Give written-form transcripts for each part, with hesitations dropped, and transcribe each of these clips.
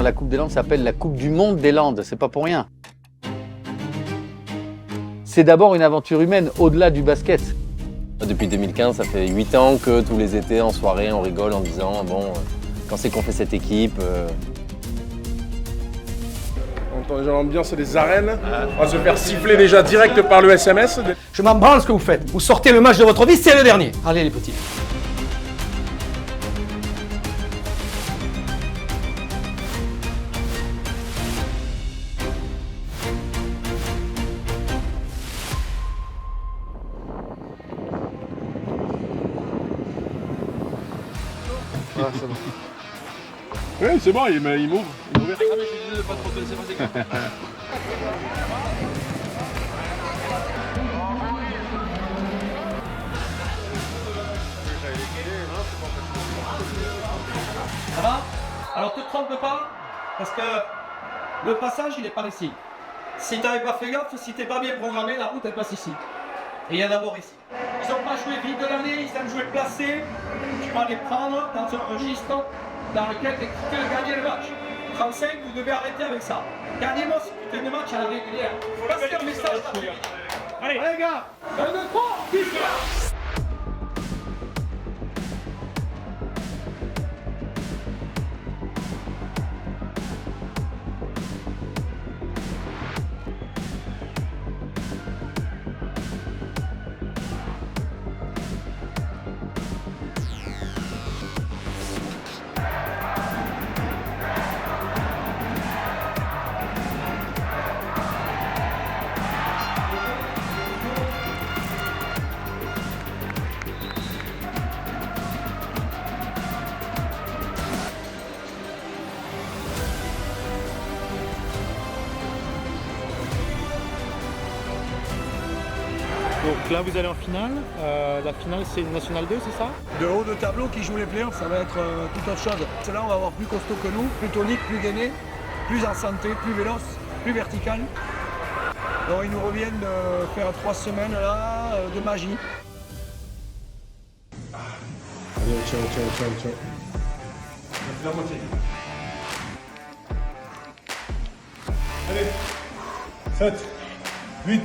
La Coupe des Landes s'appelle la Coupe du Monde des Landes, c'est pas pour rien. C'est d'abord une aventure humaine, au-delà du basket. Depuis 2015, ça fait 8 ans que tous les étés, en soirée, on rigole en disant « bon, quand c'est qu'on fait cette équipe On entend déjà l'ambiance des arènes, on va se faire siffler déjà direct par le SMS. Je m'en branle ce que vous faites. Vous sortez le match de votre vie, c'est le dernier. Allez les petits. Ah, c'est bon. Oui, c'est bon, il m'ouvre. Il m'ouvre. Ah mais je suis désolé de pas trop te laisser passer. Ça va? Alors te trompe pas, parce que le passage il est par ici. Si t'avais pas fait gaffe, si t'es pas bien programmé, la route elle passe ici. Et il y a d'abord ici. Ils ont pas joué vite de l'année, ils aiment jouer placé. Tu vas les prendre dans un registre dans lequel tu peux gagner le match. 35, vous devez arrêter avec ça. Gagnez-moi ce putain de match à la régulière. Passez un message. Allez les gars, 1, 2, 3, 10 Donc là vous allez en finale, la finale c'est National 2, c'est ça? De haut de tableau qui joue les playoffs, ça va être toute autre chose. Là on va avoir plus costaud que nous, plus tonique, plus gainé, plus en santé, plus véloce, plus vertical. Donc ils nous reviennent de faire 3 semaines là, de magie. Allez, ciao. La moitié. Allez, 7, 8,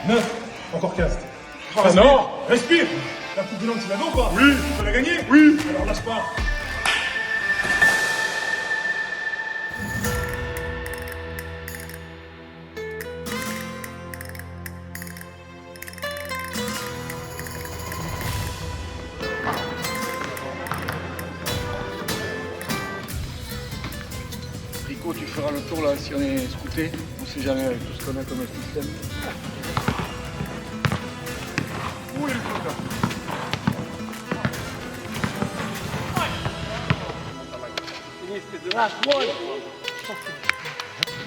9, encore 15. Ah non, respire. La Coupe des Landes, tu l'as ou pas? Oui. Tu peux la gagner? Oui. Alors lâche pas. Rico, tu feras le tour là si on est scouté. On sait jamais avec tout ce qu'on a comme système. Où est le coup là?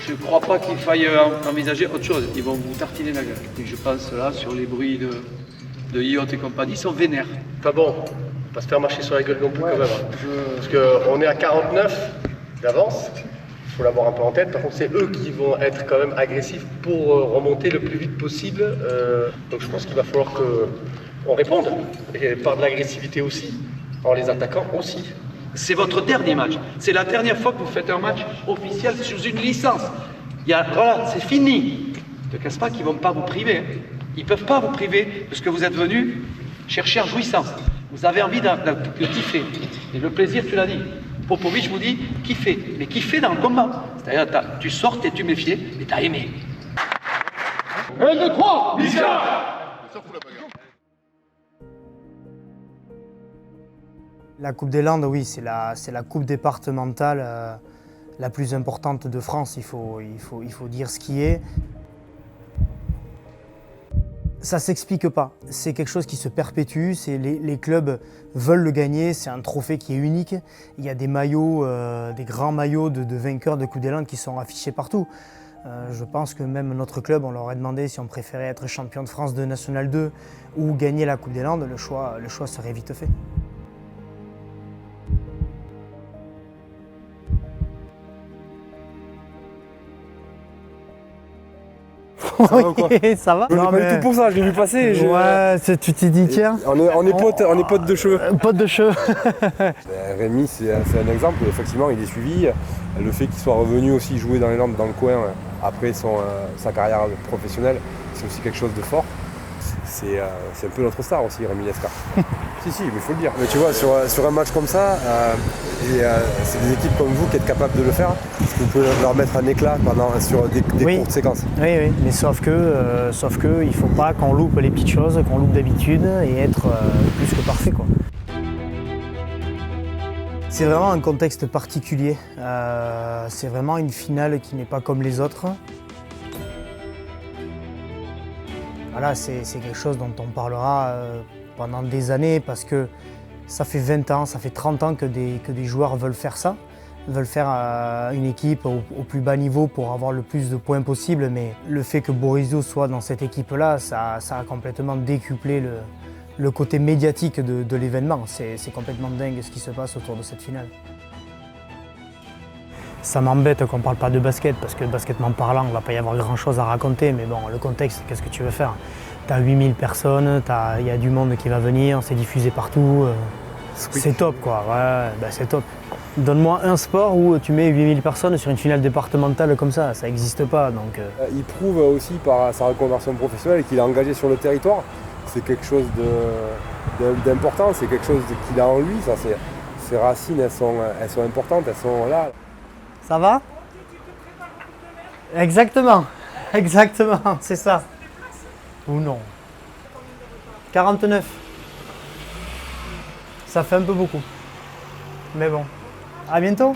Je ne crois pas qu'il faille envisager autre chose. Ils vont vous tartiner la gueule. Et je pense là, sur les bruits de Yacht et compagnie, ils sont vénères. Pas bon, pas se faire marcher sur la gueule non plus quand même. Parce qu'on est à 49 d'avance, il faut l'avoir un peu en tête. Par contre, c'est eux qui vont être quand même agressifs pour remonter le plus vite possible. Donc je pense qu'il va falloir qu'on réponde, et par de l'agressivité aussi, en les attaquant aussi. C'est votre dernier match. C'est la dernière fois que vous faites un match officiel sous une licence. Voilà, c'est fini. Ne te casse pas qu'ils ne vont pas vous priver. Ils ne peuvent pas vous priver parce que vous êtes venus chercher en jouissance. Vous avez envie de kiffer. Et le plaisir, tu l'as dit. Popovic vous dit kiffer. Mais kiffer dans le combat. C'est-à-dire, tu sortes et tu méfiais, mais tu as aimé. 1, 2, 3, Miska! La Coupe des Landes, oui, c'est la coupe départementale la plus importante de France, il faut dire ce qui est. Ça s'explique pas, c'est quelque chose qui se perpétue, les clubs veulent le gagner, c'est un trophée qui est unique. Il y a des maillots, des grands maillots de vainqueurs de Coupe des Landes qui sont affichés partout. Je pense que même notre club, on leur a demandé si on préférait être champion de France de National 2 ou gagner la Coupe des Landes, le choix serait vite fait. Ça va ou quoi? Ça va? Je n'ai pas du tout pour ça, je l'ai vu passer. Ouais, tu t'es dit tiens. On est potes de cheveux. Potes de cheveux. Rémi, c'est un exemple. Effectivement, il est suivi. Le fait qu'il soit revenu aussi jouer dans les Landes, dans le coin, après sa carrière professionnelle, c'est aussi quelque chose de fort. C'est un peu notre star aussi, Rémi Lescar. si, mais il faut le dire. Mais tu vois, sur un match comme ça, c'est des équipes comme vous qui êtes capables de le faire, parce que vous pouvez leur mettre un éclat sur des courtes séquences. Oui, mais sauf que il ne faut pas qu'on loupe les petites choses, qu'on loupe d'habitude et être plus que parfait, quoi. C'est vraiment un contexte particulier. C'est vraiment une finale qui n'est pas comme les autres. Voilà, c'est quelque chose dont on parlera pendant des années parce que ça fait 20 ans, ça fait 30 ans que des joueurs veulent faire ça, veulent faire une équipe au plus bas niveau pour avoir le plus de points possible, mais le fait que Borriso soit dans cette équipe-là, ça a complètement décuplé le côté médiatique de l'événement. C'est complètement dingue ce qui se passe autour de cette finale. Ça m'embête qu'on ne parle pas de basket, parce que basketement parlant, il ne va pas y avoir grand-chose à raconter, mais bon, le contexte, qu'est-ce que tu veux faire? Tu as 8000 personnes, il y a du monde qui va venir, c'est diffusé partout. C'est top, quoi. Ouais, c'est top. Donne-moi un sport où tu mets 8000 personnes sur une finale départementale comme ça n'existe pas. Donc, Il prouve aussi par sa reconversion professionnelle qu'il est engagé sur le territoire. C'est quelque chose d'important, c'est quelque chose qu'il a en lui. Ça, ses racines, elles sont importantes, elles sont là. Ça va? Exactement, c'est ça. Ou non? 49. Ça fait un peu beaucoup. Mais bon, à bientôt.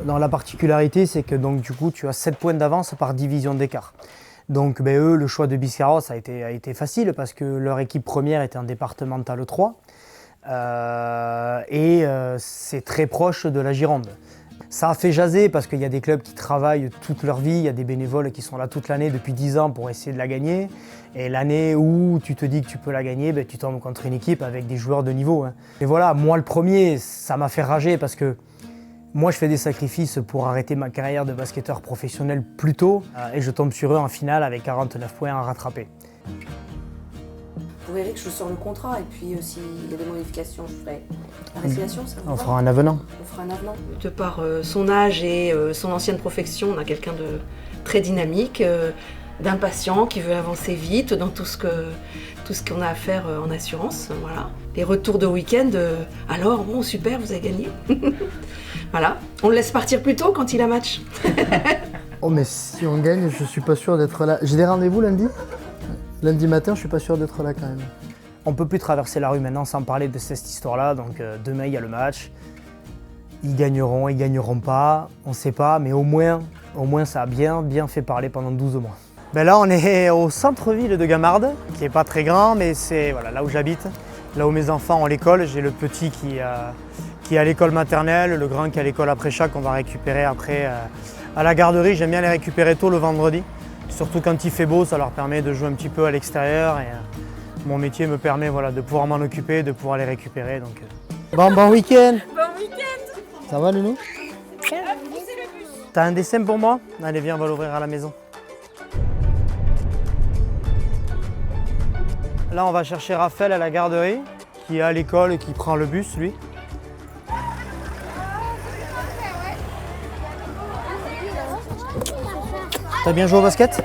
La particularité, c'est que donc, du coup, tu as 7 points d'avance par division d'écart. Donc eux, le choix de Biscarrosse a été facile parce que leur équipe première était en départemental 3. C'est très proche de la Gironde. Ça a fait jaser parce qu'il y a des clubs qui travaillent toute leur vie, il y a des bénévoles qui sont là toute l'année depuis 10 ans pour essayer de la gagner. Et l'année où tu te dis que tu peux la gagner, tu tombes contre une équipe avec des joueurs de niveau. Et voilà, moi le premier, ça m'a fait rager parce que moi je fais des sacrifices pour arrêter ma carrière de basketteur professionnel plus tôt et je tombe sur eux en finale avec 49 points à rattraper. Vous verrez que je sors le contrat et puis s'il y a des modifications, je ferai la résiliation. Ça vous va ? Fera un avenant. On fera un avenant. De par son âge et son ancienne profession, on a quelqu'un de très dynamique, d'impatient, qui veut avancer vite dans tout ce qu'on a à faire en assurance. Voilà. Les retours de week-end, alors bon, super, vous avez gagné. Voilà. On le laisse partir plus tôt quand il a match. Oh mais si on gagne, je suis pas sûr d'être là. J'ai des rendez-vous lundi ? Lundi matin, je suis pas sûr d'être là quand même. On peut plus traverser la rue maintenant sans parler de cette histoire-là. Donc demain, il y a le match. Ils gagneront pas, on sait pas, mais au moins ça a bien fait parler pendant 12 mois. Là, on est au centre-ville de Gamarde, qui est pas très grand, mais c'est là où j'habite, là où mes enfants ont l'école. J'ai le petit qui est à l'école maternelle, le grand qui est à l'école après-chac, qu'on va récupérer après à la garderie. J'aime bien les récupérer tôt le vendredi. Surtout quand il fait beau, ça leur permet de jouer un petit peu à l'extérieur et mon métier me permet de pouvoir m'en occuper, de pouvoir les récupérer. Donc, Bon week-end. Bon week-end. Ça va, Nounou? T'as un dessin pour moi? Allez, viens, on va l'ouvrir à la maison. Là, on va chercher Raphaël à la garderie, qui est à l'école et qui prend le bus, lui. T'as bien joué au basket?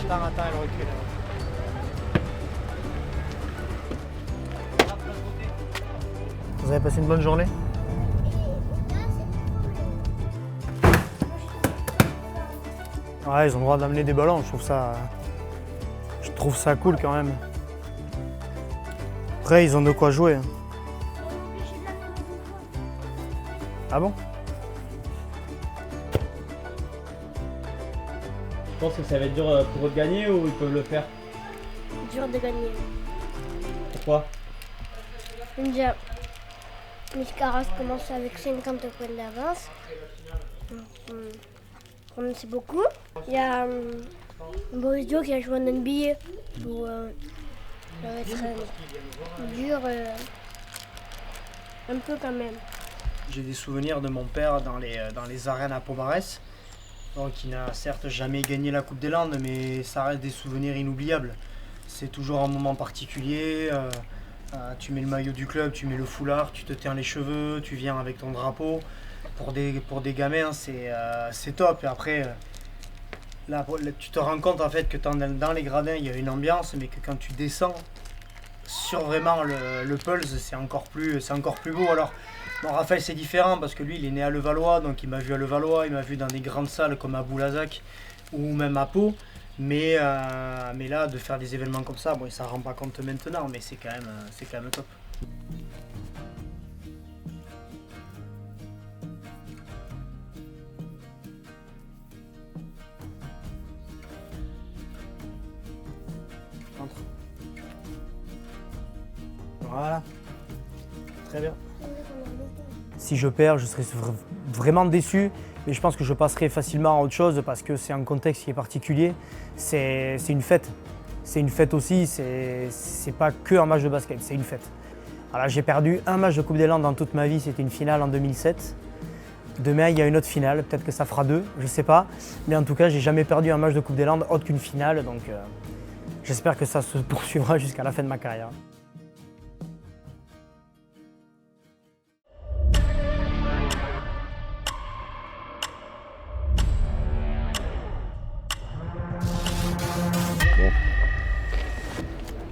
Attends, elle recule. Vous avez passé une bonne journée? Ouais, ils ont le droit d'amener des ballons, je trouve ça cool quand même. Après, ils ont de quoi jouer. Ah bon? Je pense que ça va être dur pour eux de gagner ou ils peuvent le faire? Dur de gagner. Pourquoi? Déjà, Biscarrosse commence avec 50 points d'avance. C'est beaucoup. Il y a Borriso qui a joué en NBA. Ça va être dur un peu quand même. J'ai des souvenirs de mon père dans les arènes à Pomarès. Donc il n'a certes jamais gagné la Coupe des Landes, mais ça reste des souvenirs inoubliables. C'est toujours un moment particulier. Tu mets le maillot du club, tu mets le foulard, tu te teins les cheveux, tu viens avec ton drapeau. Pour des gamins, c'est top. Et après, là, tu te rends compte en fait que dans les gradins, il y a une ambiance, mais que quand tu descends sur vraiment le Pulse, c'est encore plus beau. Alors, bon, Raphaël, c'est différent parce que lui, il est né à Levallois, donc il m'a vu à Levallois, il m'a vu dans des grandes salles comme à Boulazac ou même à Pau. Mais là, de faire des événements comme ça, bon, ça ne rend pas compte maintenant, mais c'est quand même top. Entre. Voilà. Très bien. Si je perds, je serai vraiment déçu. Mais je pense que je passerai facilement à autre chose parce que c'est un contexte qui est particulier. C'est une fête. C'est une fête aussi, c'est pas que un match de basket, c'est une fête. Alors j'ai perdu un match de Coupe des Landes dans toute ma vie, c'était une finale en 2007. Demain, il y a une autre finale, peut-être que ça fera 2, je sais pas. Mais en tout cas, j'ai jamais perdu un match de Coupe des Landes autre qu'une finale, donc j'espère que ça se poursuivra jusqu'à la fin de ma carrière.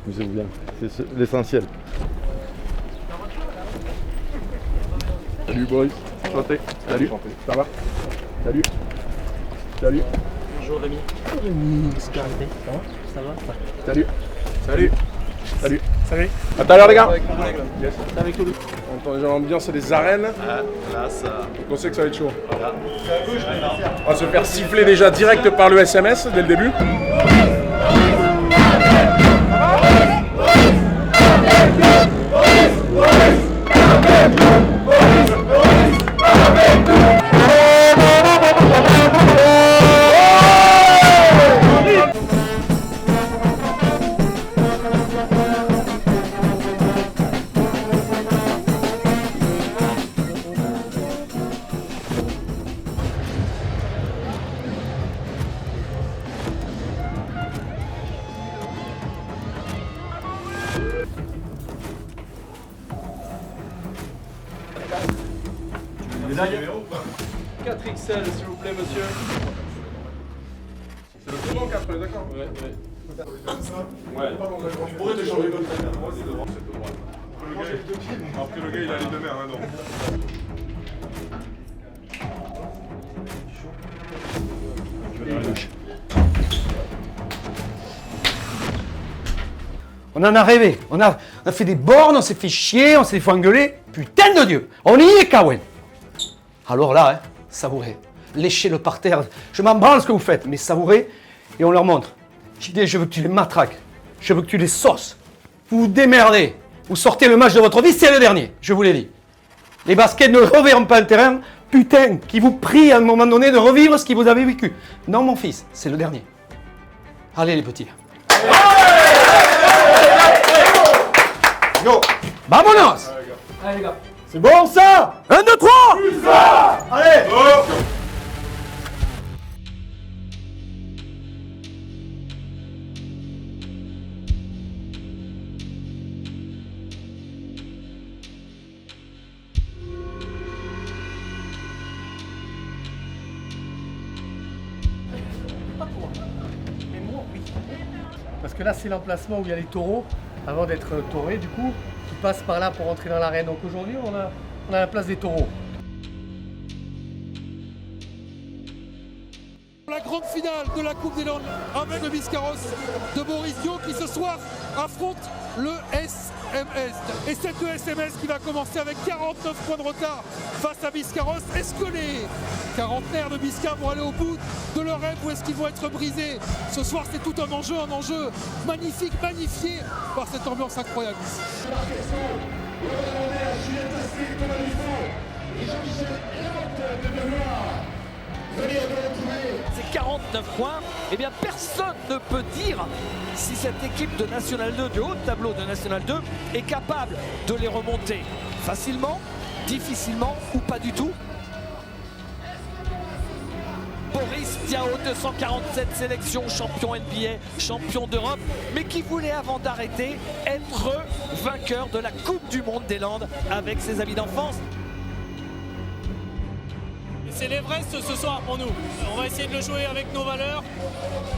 Amusez-vous bien, c'est l'essentiel. Salut boys, santé. Salut, ça va? Salut. Salut. Bonjour Rémi. Qu'est-ce qui est arrivé? Ça va? Salut. Salut. Salut. Salut. À tout à l'heure les gars. Avec mon collègue là. Yes. Avec Loulou. On entend déjà l'ambiance des arènes. Là, ça. On sait que ça va être chaud. Voilà. On va se faire siffler déjà direct par le SMS dès le début. numéros ou pas 4XL s'il vous plaît monsieur. C'est le plus grand 4, d'accord? Ouais. Ouais. Tu pourrais t'échanger comme ça. Moi c'est devant, c'est tout droit. Après le gars il a les deux mains, hein, donc. On en a rêvé, on a fait des bornes, on s'est fait chier, on s'est fait engueuler. Putain de Dieu, on y est, Kawen. Alors là, hein, savourez, léchez-le par terre. Je m'en branle ce que vous faites, mais savourez et on leur montre. Je veux que tu les matraques, je veux que tu les sauces. Vous vous démerdez, vous sortez le match de votre vie, c'est le dernier, je vous l'ai dit. Les baskets ne reverront pas le terrain, putain, qui vous prie à un moment donné de revivre ce que vous avez vécu. Non mon fils, c'est le dernier. Allez les petits. Yo, vamonos! Allez les gars. C'est bon ça? 1, 2, 3! Allez! Oh. Parce que là, c'est l'emplacement où il y a les taureaux, avant d'être taurés, du coup, qui passent par là pour entrer dans l'arène. Donc aujourd'hui, on a la place des taureaux. La grande finale de la Coupe des Landes avec le Biscarrosse de Borisio qui ce soir affronte le SMS. Et c'est le SMS qui va commencer avec 49 points de retard face à Biscarrosse. Est-ce que les quarantenaires de Biscar vont aller au bout de leur rêve ou est-ce qu'ils vont être brisés? Ce soir c'est tout un enjeu magnifique, magnifié par cette ambiance incroyable ici. C'est 49 points, et bien personne ne peut dire si cette équipe de National 2, du haut tableau de National 2, est capable de les remonter facilement, difficilement ou pas du tout. Boris Boris Diaw, 247 sélections, champion NBA, champion d'Europe, mais qui voulait avant d'arrêter être vainqueur de la Coupe du Monde des Landes avec ses amis d'enfance. C'est l'Everest ce soir pour nous. On va essayer de le jouer avec nos valeurs,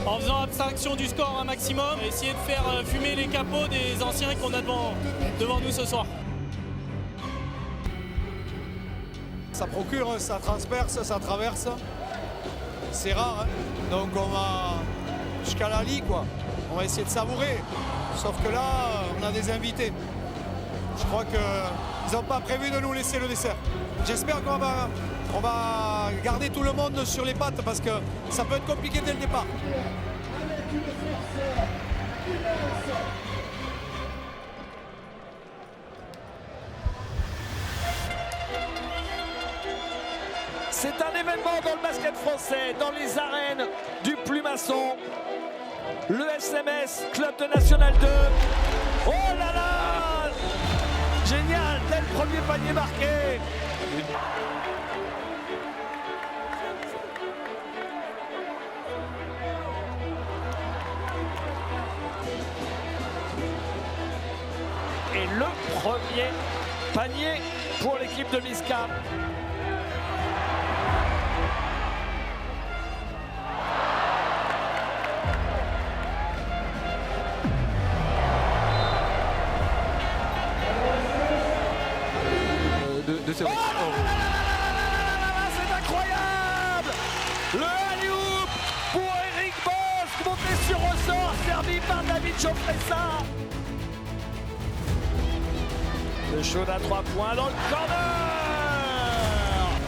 en faisant abstraction du score un maximum, et essayer de faire fumer les capots des anciens qu'on a devant nous ce soir. Ça procure, ça transperce, ça traverse. C'est rare, hein. Donc on va jusqu'à la lie, quoi. On va essayer de savourer. Sauf que là, on a des invités. Je crois qu'ils n'ont pas prévu de nous laisser le dessert. J'espère qu'on va garder tout le monde sur les pattes parce que ça peut être compliqué dès le départ. C'est un événement dans le basket français, dans les arènes du Plumasson. Le SMS, club de National 2. Oh là là! Génial, dès le premier panier marqué. Et le premier panier pour l'équipe de Miska. C'est incroyable! Le alley-oop pour Eric Bosque, monté sur ressort, servi par David Chofressa. Le shoot à 3 points dans le corner.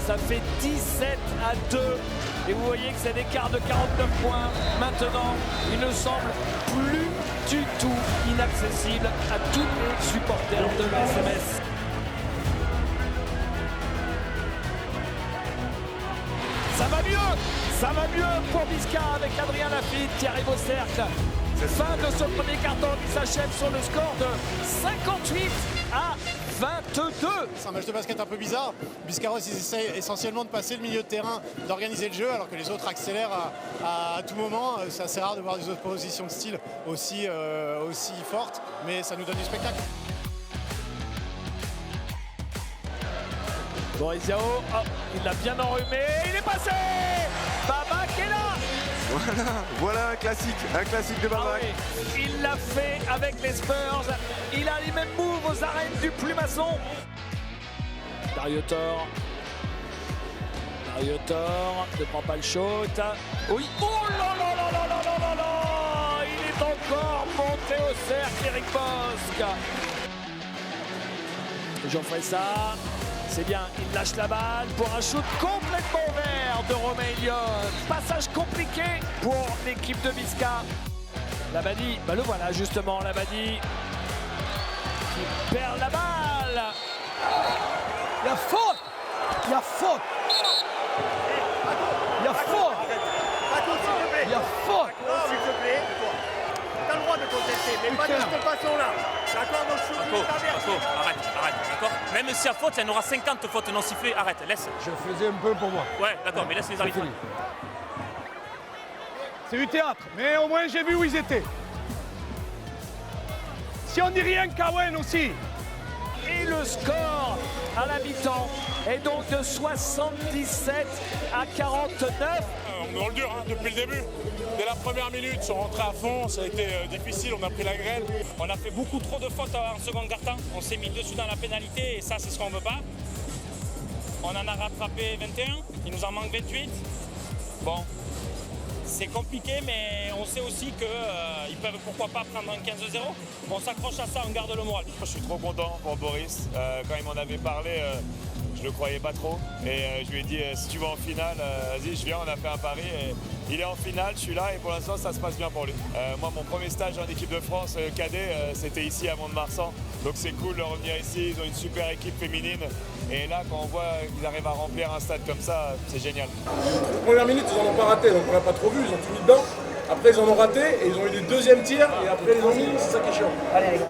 Ça fait 17-2. Et vous voyez que c'est un écart de 49 points. Maintenant, il ne semble plus du tout inaccessible à tous les supporters de l'SMS. Ça va mieux pour Miska avec Adrien Lafitte qui arrive au cercle. Fin de ce premier carton qui s'achève sur le score de 58-22. C'est un match de basket un peu bizarre. Biscarrosse, ils essayent essentiellement de passer le milieu de terrain, d'organiser le jeu, alors que les autres accélèrent à tout moment. C'est assez rare de voir des oppositions de style aussi fortes, mais ça nous donne du spectacle. Boris Diaw, il l'a bien enrhumé, il est passé. Babac est là. Voilà un classique de Babac. Oui, il l'a fait avec les Spurs, il a les mêmes moves aux arènes du Plumasson. Dario Tor ne prend pas le shoot. Oui. Oh là là là là là là là là. Il est encore monté au cercle, Eric Bosque. Chofressa. C'est bien, il lâche la balle pour un shoot complètement vert de Romain Elliott. Passage compliqué pour l'équipe de Miska. Labadie, le voilà justement, Labadie qui perd la balle. Il y a faute. Il y a faute. Il y a faute. Il y a faute. S'il te plaît, t'as le droit de contester, mais pas de cette façon-là. D'accord, donc je suis arrête, d'accord. Même si à faute, il y en aura 50 fautes non sifflées, arrête, laisse. Je faisais un peu pour moi. Ouais, d'accord, mais laisse les arbitres. C'est du théâtre, mais au moins j'ai vu où ils étaient. Si on dit rien, Cowan aussi. Et le score à la mi-temps est donc de 77-49. On est dans le dur depuis le début. Dès la première minute, ils sont rentrés à fond, ça a été difficile, on a pris la grêle. On a fait beaucoup trop de fautes en seconde quart-temps. On s'est mis dessus dans la pénalité et ça, c'est ce qu'on ne veut pas. On en a rattrapé 21, il nous en manque 28. Bon, c'est compliqué, mais on sait aussi qu'ils peuvent pourquoi pas prendre un 15-0. On s'accroche à ça, on garde le moral. Je suis trop content pour Boris. Quand il m'en avait parlé, je le croyais pas trop. Et je lui ai dit, si tu vas en finale, vas-y, je viens, on a fait un pari. Et il est en finale, je suis là et pour l'instant, ça se passe bien pour lui. Moi, mon premier stage en équipe de France cadet, c'était ici à Mont-de-Marsan. Donc c'est cool de revenir ici, ils ont une super équipe féminine. Et là, quand on voit qu'ils arrivent à remplir un stade comme ça, c'est génial. Les premières minutes, ils n'en ont pas raté, donc on l'a pas trop vu, ils ont tout mis dedans. Après, ils en ont raté et ils ont eu des deuxièmes tirs et après, ils ont mis, c'est ça qui est chiant.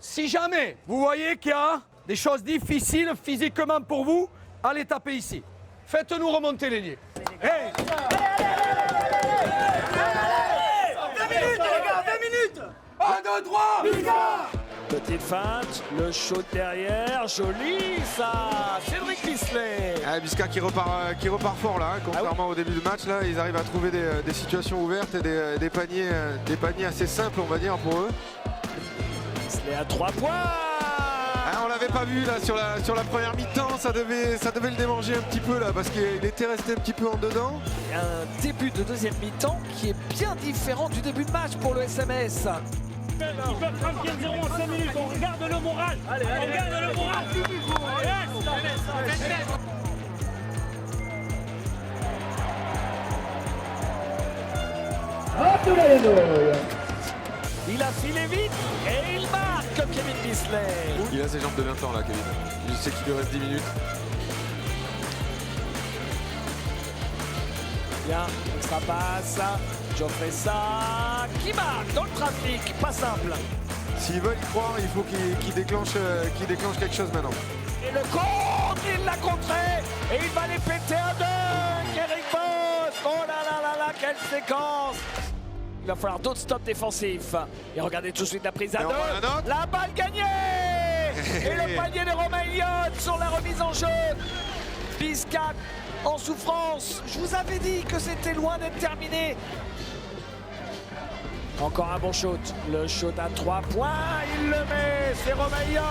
Si jamais vous voyez qu'il y a des choses difficiles physiquement pour vous, allez taper ici. Faites-nous remonter l'ailier. Hey. le droit. Petite feinte, le shoot derrière, joli ça, Cédric Bisley. Ah, Bisca qui repart fort là, contrairement au début du match là, ils arrivent à trouver des situations ouvertes et des paniers assez simples on va dire pour eux. Bisley à 3 points. On l'avait pas vu là sur la première mi-temps, ça devait le démanger un petit peu là parce qu'il était resté un petit peu en dedans. Un début de deuxième mi-temps qui est bien différent du début de match pour le SMS. Ils peuvent tranquille 0 en 5 minutes, on regarde le moral. On regarde le moral. Il a filé vite et il marque Kevin Bisley. Il a ses jambes de 20 ans là Kevin. Il sait qu'il lui reste 10 minutes. Bien, extra passe. Geoffrey ça qui marque dans le trafic, pas simple. S'ils veulent y croire, il faut qu'il déclenche quelque chose maintenant. Et le contre, il l'a contré et il va les péter à deux. Eric Boss, oh là là là là, quelle séquence. Il va falloir d'autres stops défensifs. Et regardez tout de suite la prise à deux. La balle gagnée. Et le panier de Romain Elliott sur la remise en jeu. Bisca en souffrance. Je vous avais dit que c'était loin d'être terminé. Encore un bon shoot. Le shoot à 3 points. Il le met. C'est Romain Elliott.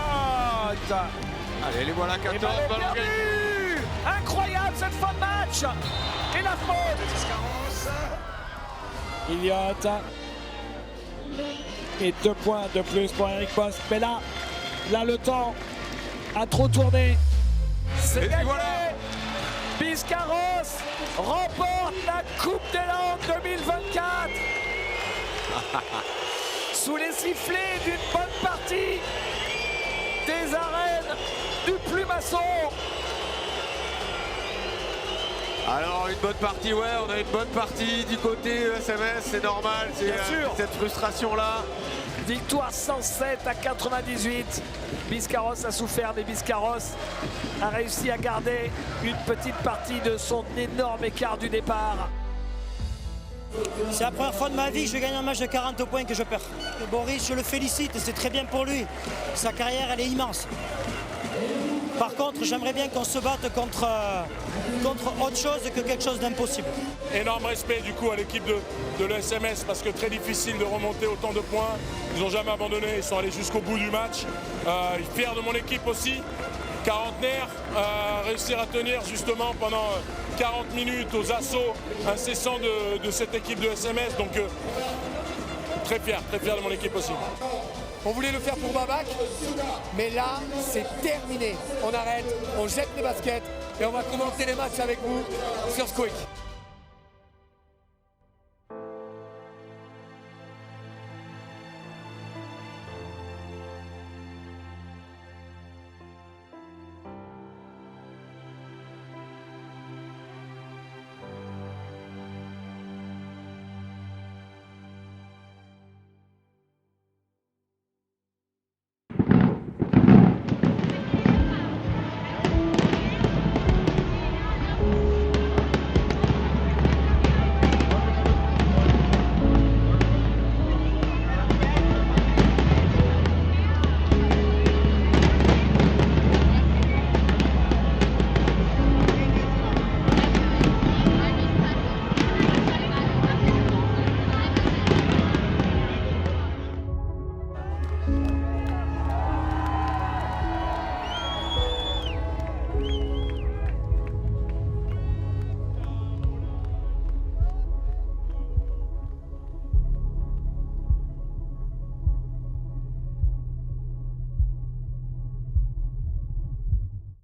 Allez, les voilà 14. Ballon gagné. Incroyable cette fin de match. Et la faute. Elliott. Et 2 points de plus pour Eric Boss. Mais là le temps a trop tourné. C'est gagné. Voilà. Biscarrosse remporte la Coupe des Landes 2024. Sous les sifflets d'une bonne partie des arènes du Plumasson. Alors une bonne partie, ouais, on a une bonne partie du côté SMS, c'est normal, c'est cette frustration là. Victoire 107 à 98. Biscarrosse a souffert, mais Biscarrosse a réussi à garder une petite partie de son énorme écart du départ. C'est la première fois de ma vie que je gagne un match de 40 points que je perds. Boris, je le félicite, c'est très bien pour lui. Sa carrière, elle est immense. Par contre, j'aimerais bien qu'on se batte contre autre chose que quelque chose d'impossible. Énorme respect du coup à l'équipe de l'ESMS parce que très difficile de remonter autant de points. Ils n'ont jamais abandonné, ils sont allés jusqu'au bout du match. Fier de mon équipe aussi. Quarantenaire, réussir à tenir justement pendant 40 minutes aux assauts incessants de cette équipe de SMS. Donc très fier de mon équipe aussi. On voulait le faire pour Babac, mais là, c'est terminé. On arrête, on jette les baskets et on va commenter les matchs avec vous sur Squeak.